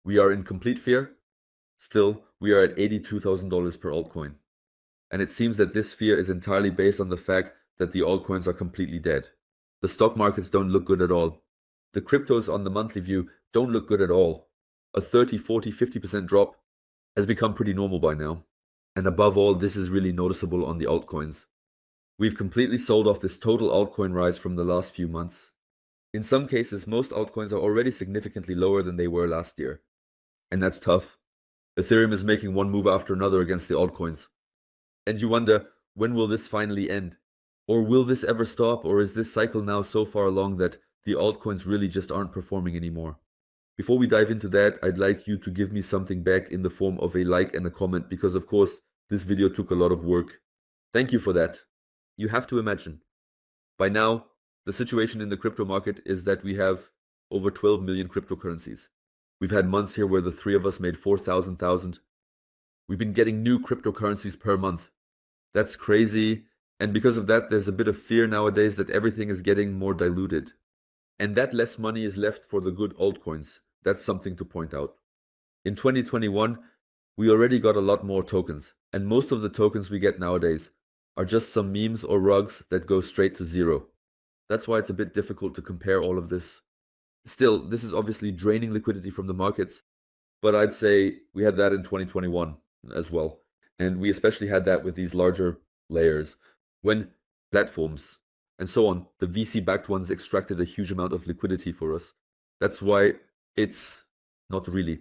We are in complete fear. Still, we are at $82,000 per altcoin. And it seems that this fear is entirely based on the fact that the altcoins are completely dead. The stock markets don't look good at all. The cryptos on the monthly view don't look good at all. A 30, 40, 50% drop has become pretty normal by now. And above all, this is really noticeable on the altcoins. We've completely sold off this total altcoin rise from the last few months. In some cases, most altcoins are already significantly lower than they were last year. And that's tough. Ethereum is making one move after another against the altcoins. And you wonder, when will this finally end? Or will this ever stop? Or is this cycle now so far along that the altcoins really just aren't performing anymore? Before we dive into that, I'd like you to give me something back in the form of a like and a comment, because of course, this video took a lot of work. Thank you for that. You have to imagine, by now, the situation in the crypto market is that we have over 12 million cryptocurrencies. We've had months here where the three of us made 4,000. We've been getting new cryptocurrencies per month. That's crazy. And because of that, there's a bit of fear nowadays that everything is getting more diluted. And that less money is left for the good altcoins. That's something to point out. In 2021, we already got a lot more tokens. And most of the tokens we get nowadays are just some memes or rugs that go straight to zero. That's why it's a bit difficult to compare all of this. Still, this is obviously draining liquidity from the markets, but I'd say we had that in 2021 as well. And we especially had that with these larger layers, when platforms and so on, the VC-backed ones, extracted a huge amount of liquidity for us. That's why it's not really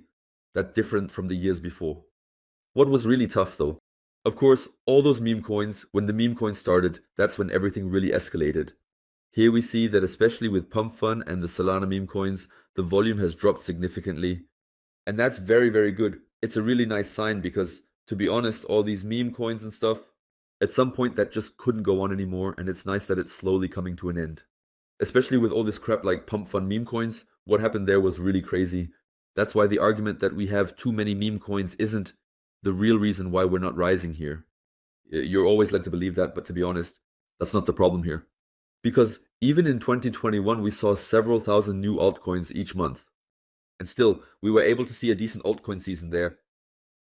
that different from the years before. What was really tough though? Of course, all those meme coins, when the meme coins started, that's when everything really escalated. Here we see that especially with Pump Fun and the Solana meme coins, the volume has dropped significantly. And that's very, very good. It's a really nice sign because, to be honest, all these meme coins and stuff, at some point that just couldn't go on anymore, and it's nice that it's slowly coming to an end. Especially with all this crap like Pump Fun meme coins, what happened there was really crazy. That's why the argument that we have too many meme coins isn't the real reason why we're not rising here. You're always led to believe that, but to be honest, that's not the problem here. Because even in 2021, we saw several thousand new altcoins each month. And still, we were able to see a decent altcoin season there.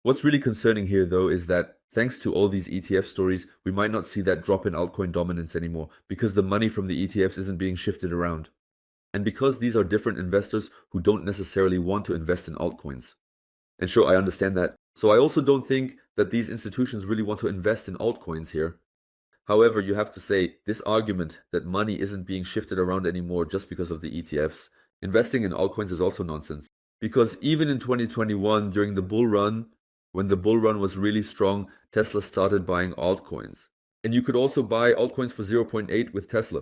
What's really concerning here, though, is that thanks to all these ETF stories, we might not see that drop in altcoin dominance anymore, because the money from the ETFs isn't being shifted around. And because these are different investors who don't necessarily want to invest in altcoins. And sure, I understand that. So I also don't think that these institutions really want to invest in altcoins here. However, you have to say, this argument that money isn't being shifted around anymore just because of the ETFs, investing in altcoins is also nonsense. Because even in 2021, during the bull run, when the bull run was really strong, Tesla started buying altcoins. And you could also buy altcoins for 0.8 with Tesla,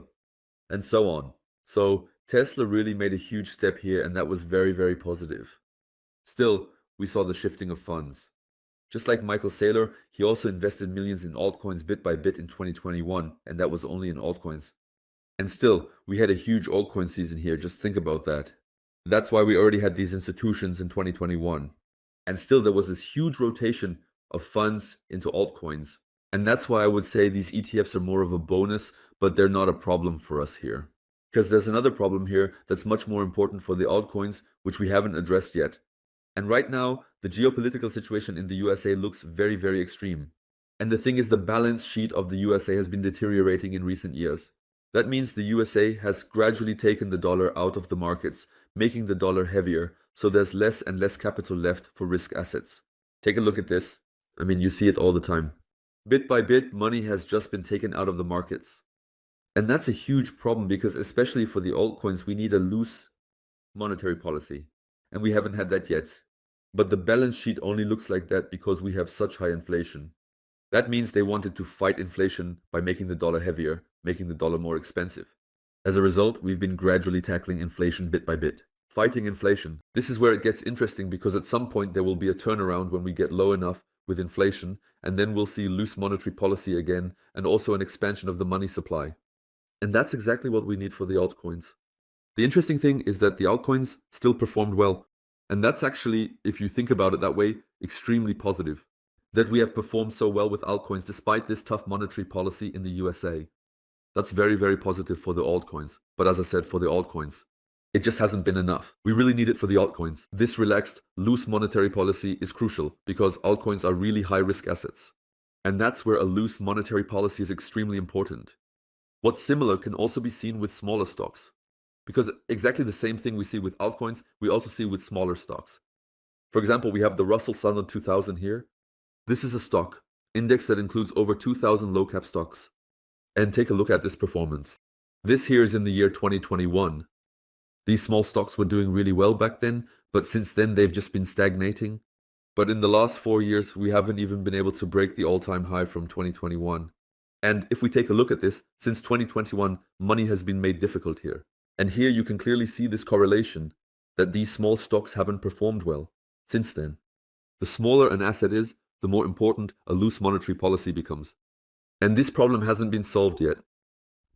and so on. So Tesla really made a huge step here, and that was very, very positive. Still, we saw the shifting of funds. Just like Michael Saylor, he also invested millions in altcoins bit by bit in 2021, and that was only in altcoins. And still, we had a huge altcoin season here, just think about that. That's why we already had these institutions in 2021. And still there was this huge rotation of funds into altcoins. And that's why I would say these ETFs are more of a bonus, but they're not a problem for us here. Because there's another problem here that's much more important for the altcoins, which we haven't addressed yet. And right now, the geopolitical situation in the USA looks very, very extreme. And the thing is, the balance sheet of the USA has been deteriorating in recent years. That means the USA has gradually taken the dollar out of the markets, making the dollar heavier, so there's less and less capital left for risk assets. Take a look at this. I mean, you see it all the time. Bit by bit, money has just been taken out of the markets. And that's a huge problem because especially for the altcoins, we need a loose monetary policy. And we haven't had that yet. But the balance sheet only looks like that because we have such high inflation. That means they wanted to fight inflation by making the dollar heavier, making the dollar more expensive. As a result, we've been gradually tackling inflation bit by bit. Fighting inflation. This is where it gets interesting because at some point there will be a turnaround when we get low enough with inflation, and then we'll see loose monetary policy again and also an expansion of the money supply. And that's exactly what we need for the altcoins. The interesting thing is that the altcoins still performed well. And that's actually, if you think about it that way, extremely positive. That we have performed so well with altcoins despite this tough monetary policy in the USA. That's very, very positive for the altcoins. But as I said, for the altcoins. It just hasn't been enough. We really need it for the altcoins. This relaxed, loose monetary policy is crucial because altcoins are really high-risk assets. And that's where a loose monetary policy is extremely important. What's similar can also be seen with smaller stocks. Because exactly the same thing we see with altcoins, we also see with smaller stocks. For example, we have the Russell Southern 2000 here. This is a stock index that includes over 2,000 low-cap stocks. And take a look at this performance. This here is in the year 2021. These small stocks were doing really well back then, but since then they've just been stagnating. But in the last 4 years, we haven't even been able to break the all-time high from 2021. And if we take a look at this, since 2021, money has been made difficult here. And here you can clearly see this correlation, that these small stocks haven't performed well since then. The smaller an asset is, the more important a loose monetary policy becomes. And this problem hasn't been solved yet.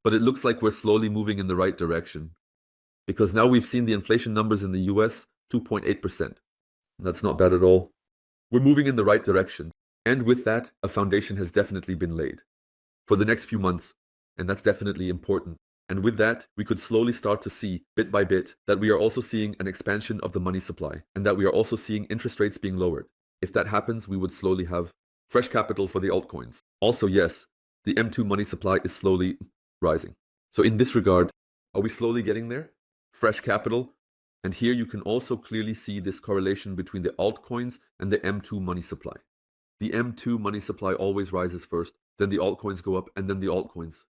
But it looks like we're slowly moving in the right direction. Because now we've seen the inflation numbers in the US, 2.8%. That's not bad at all. We're moving in the right direction. And with that, a foundation has definitely been laid for the next few months. And that's definitely important. And with that, we could slowly start to see, bit by bit, that we are also seeing an expansion of the money supply, and that we are also seeing interest rates being lowered. If that happens, we would slowly have fresh capital for the altcoins. Also, yes, the M2 money supply is slowly rising. So in this regard, are we slowly getting there? Fresh capital. And here you can also clearly see this correlation between the altcoins and the M2 money supply. The M2 money supply always rises first, then the altcoins go up, and then the altcoins.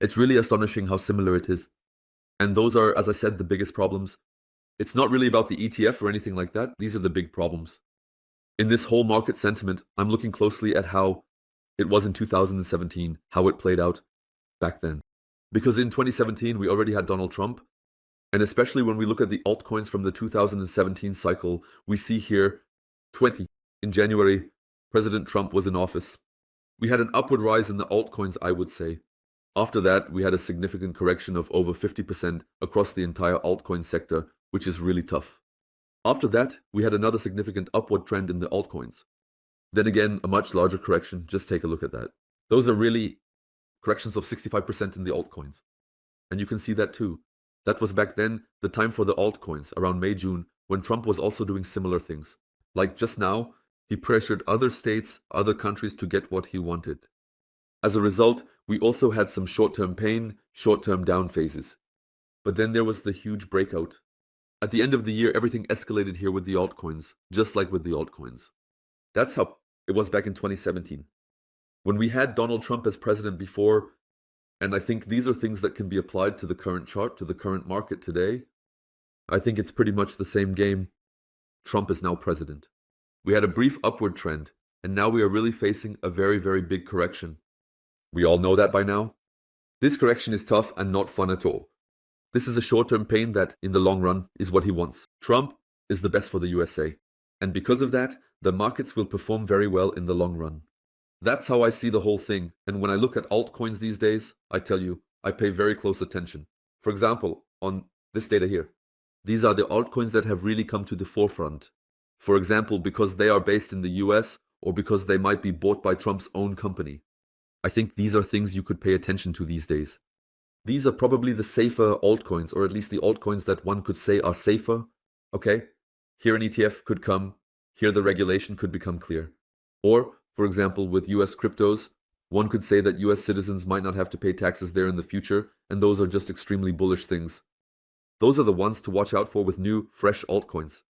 It's really astonishing how similar it is. And those are, as I said, the biggest problems. It's not really about the ETF or anything like that. These are the big problems. In this whole market sentiment, I'm looking closely at how it was in 2017, how it played out back then. Because in 2017, we already had Donald Trump. And especially when we look at the altcoins from the 2017 cycle, we see here in January, President Trump was in office. We had an upward rise in the altcoins, I would say. After that, we had a significant correction of over 50% across the entire altcoin sector, which is really tough. After that, we had another significant upward trend in the altcoins. Then again, a much larger correction. Just take a look at that. Those are really corrections of 65% in the altcoins. And you can see that too. That was back then the time for the altcoins, around May, June, when Trump was also doing similar things. Like just now, he pressured other states, other countries to get what he wanted. As a result, we also had some short-term pain, short-term down phases. But then there was the huge breakout. At the end of the year, everything escalated here with the altcoins, just like with the altcoins. That's how it was back in 2017. When we had Donald Trump as president before, and I think these are things that can be applied to the current chart, to the current market today, I think it's pretty much the same game. Trump is now president. We had a brief upward trend, and now we are really facing a very, very big correction. We all know that by now. This correction is tough and not fun at all. This is a short-term pain that, in the long run, is what he wants. Trump is the best for the USA. And because of that, the markets will perform very well in the long run. That's how I see the whole thing. And when I look at altcoins these days, I tell you, I pay very close attention. For example, on this data here, these are the altcoins that have really come to the forefront. For example, because they are based in the US or because they might be bought by Trump's own company. I think these are things you could pay attention to these days. These are probably the safer altcoins, or at least the altcoins that one could say are safer. Okay, here an ETF could come, here the regulation could become clear. Or, for example, with US cryptos, one could say that US citizens might not have to pay taxes there in the future, and those are just extremely bullish things. Those are the ones to watch out for with new, fresh altcoins.